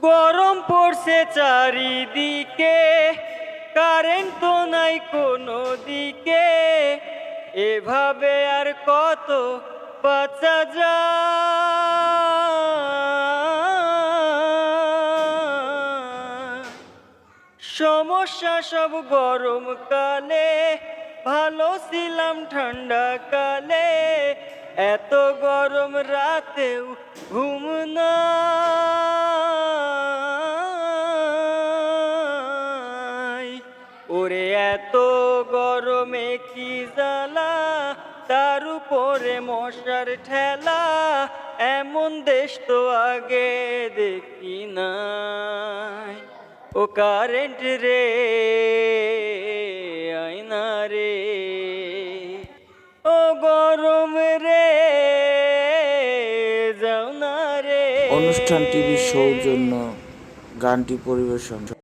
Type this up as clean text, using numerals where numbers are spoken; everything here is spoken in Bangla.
গরম পড়ছে চারিদিকে, কারেন্ট তো নাই কোনো দিকে, এভাবে আর কত বাঁচা যায়। সমস্যা সব গরমকালে, ভালো ছিলাম ঠান্ডা কালে, এত গরম রাতেও ঘুম নাই। ওরে এত গরমে কি জ্বালা, তার উপরে মশার ঠেলা, এমন দেশ তো আগে দেখি নাই। ও কারেন্ট রে, আয়না রে, ও গরম রে, যাও না রে। অনুষ্ঠান টিভির সৌজন্য গানটি পরিবেশন